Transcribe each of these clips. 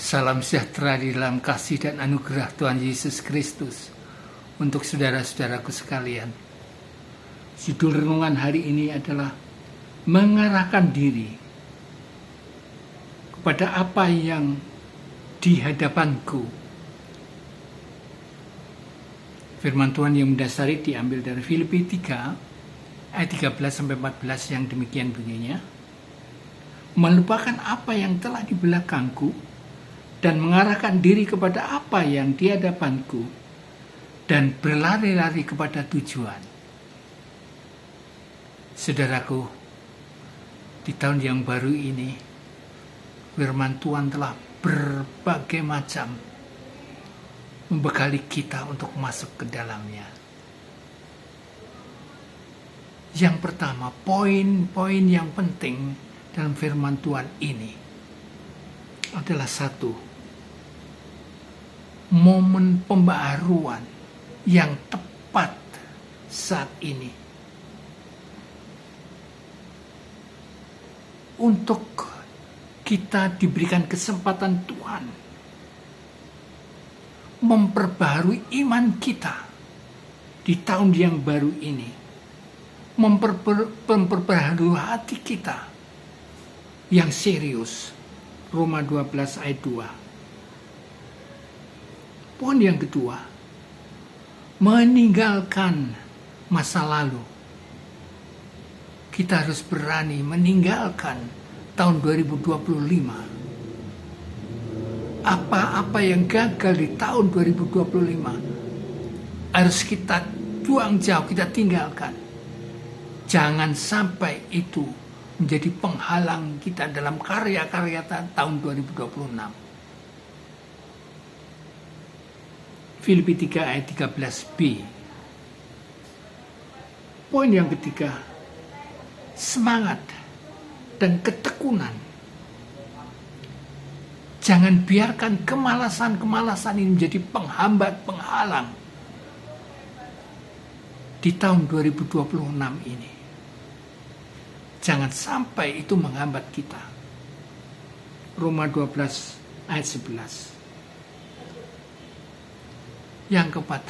Salam sejahtera di dalam kasih dan anugerah Tuhan Yesus Kristus untuk saudara-saudaraku sekalian. Judul renungan hari ini adalah mengarahkan diri kepada apa yang di hadapanku. Firman Tuhan yang mendasari diambil dari Filipi 3 ayat 13-14 yang demikian bunyinya. Melupakan apa yang telah di belakangku dan mengarahkan diri kepada apa yang di hadapanku dan berlari-lari kepada tujuan. Saudaraku, di tahun yang baru ini firman Tuhan telah berbagai macam membekali kita untuk masuk ke dalamnya. Yang pertama, poin-poin yang penting dalam firman Tuhan ini adalah satu, momen pembaharuan yang tepat saat ini untuk kita diberikan kesempatan Tuhan memperbaharui iman kita di tahun yang baru ini, memperbaharui hati kita yang serius. Roma 12 ayat 2. Poin yang kedua, meninggalkan masa lalu. Kita harus berani meninggalkan tahun 2025. Apa-apa yang gagal di tahun 2025 harus kita buang jauh, kita tinggalkan. Jangan sampai itu menjadi penghalang kita dalam karya-karya tahun 2026. Filipi 3 ayat 13b. Poin yang ketiga, semangat dan ketekunan. Jangan biarkan kemalasan-kemalasan ini menjadi penghambat, penghalang di tahun 2026 ini. Jangan sampai itu menghambat kita. Roma 12 ayat 11. Yang keempat,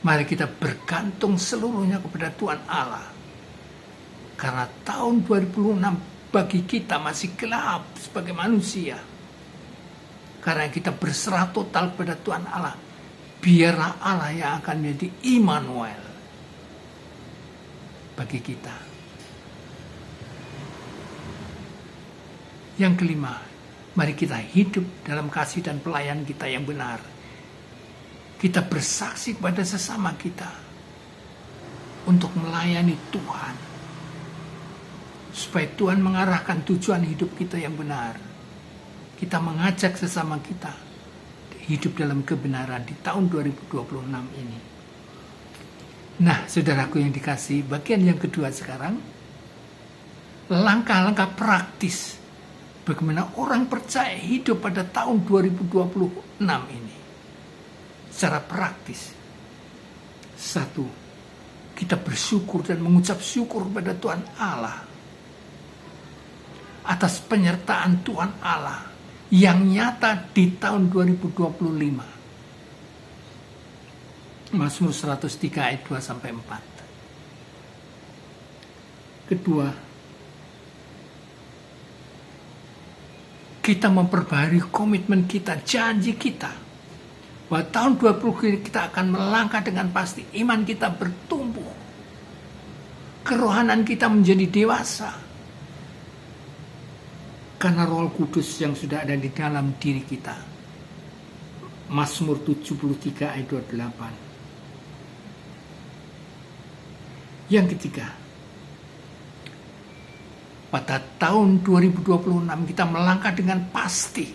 mari kita bergantung seluruhnya kepada Tuhan Allah. Karena tahun 2026 bagi kita masih gelap sebagai manusia. Karena kita berserah total kepada Tuhan Allah. Biarlah Allah yang akan menjadi Immanuel bagi kita. Yang kelima, mari kita hidup dalam kasih dan pelayan kita yang benar. Kita bersaksi kepada sesama kita untuk melayani Tuhan. Supaya Tuhan mengarahkan tujuan hidup kita yang benar. Kita mengajak sesama kita hidup dalam kebenaran di tahun 2026 ini. Nah, saudaraku yang dikasihi, bagian yang kedua sekarang, langkah-langkah praktis bagaimana orang percaya hidup pada tahun 2026 ini. Secara praktis. Satu, kita bersyukur dan mengucap syukur kepada Tuhan Allah atas penyertaan Tuhan Allah yang nyata di tahun 2025. Mazmur 103 ayat 2-4. Kedua, kita memperbaharui komitmen kita, janji kita, bahwa tahun 2020 kita akan melangkah dengan pasti. Iman kita bertumbuh, kerohanian kita menjadi dewasa, karena Roh Kudus yang sudah ada di dalam diri kita. Mazmur 73 ayat 28. Yang ketiga, pada tahun 2026 kita melangkah dengan pasti.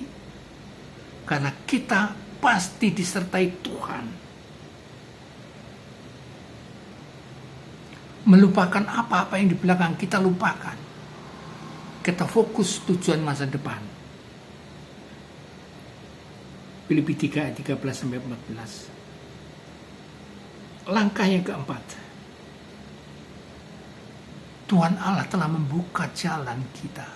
Karena kita pasti disertai Tuhan. Melupakan apa-apa yang di belakang kita lupakan. Kita fokus tujuan masa depan. Filipi 3 ayat 13-14. Langkah yang keempat, Tuhan Allah telah membuka jalan kita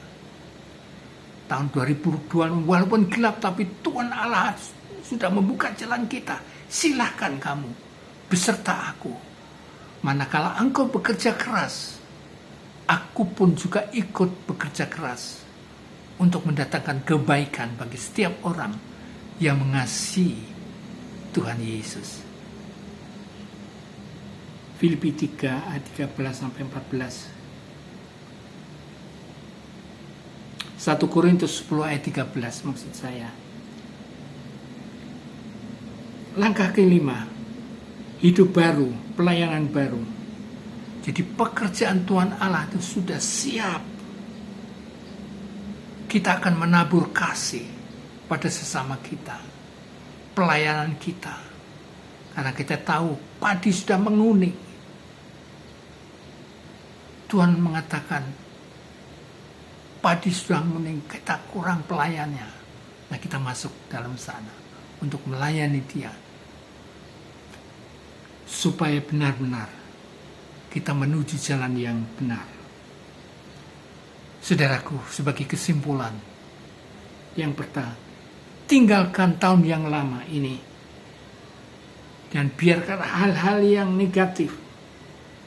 tahun 2022 walaupun gelap, tapi Tuhan Allah sudah membuka jalan kita. Silahkan kamu beserta aku. Manakala engkau bekerja keras, aku pun juga ikut bekerja keras untuk mendatangkan kebaikan bagi setiap orang yang mengasihi Tuhan Yesus. Filipi 3 ayat 13-14. 1 Korintus 10 ayat 13 maksud saya. Langkah kelima, hidup baru, pelayanan baru. Jadi pekerjaan Tuhan Allah itu sudah siap. Kita akan menabur kasih pada sesama kita. Pelayanan kita. Karena kita tahu padi sudah menguning. Tuhan mengatakan, padi sudah menguning, kita kurang pelayannya. Nah, kita masuk dalam sana untuk melayani dia. Supaya benar-benar kita menuju jalan yang benar. Saudaraku, sebagai kesimpulan, yang pertama, tinggalkan tahun yang lama ini dan biarkan hal-hal yang negatif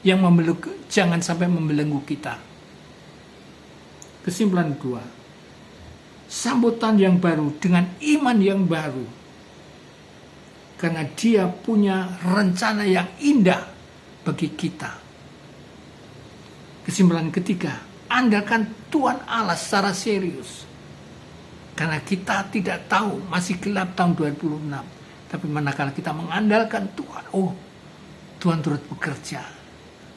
yang jangan sampai membelenggu kita. Kesimpulan kedua, sambutan yang baru dengan iman yang baru, karena dia punya rencana yang indah bagi kita. Kesimpulan ketiga, andalkan Tuhan Allah secara serius. Karena kita tidak tahu, masih gelap tahun 2006. Tapi manakala kita mengandalkan Tuhan, Tuhan turut bekerja.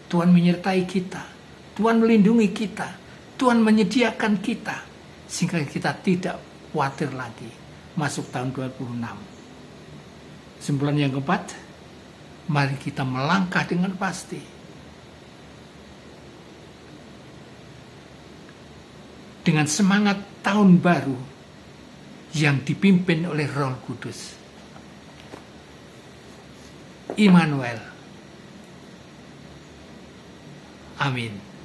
Tuhan menyertai kita. Tuhan melindungi kita. Tuhan menyediakan kita. Sehingga kita tidak khawatir lagi masuk tahun 2006. Kesimpulan yang keempat, mari kita melangkah dengan pasti. Dengan semangat tahun baru yang dipimpin oleh Roh Kudus. Immanuel. Amin.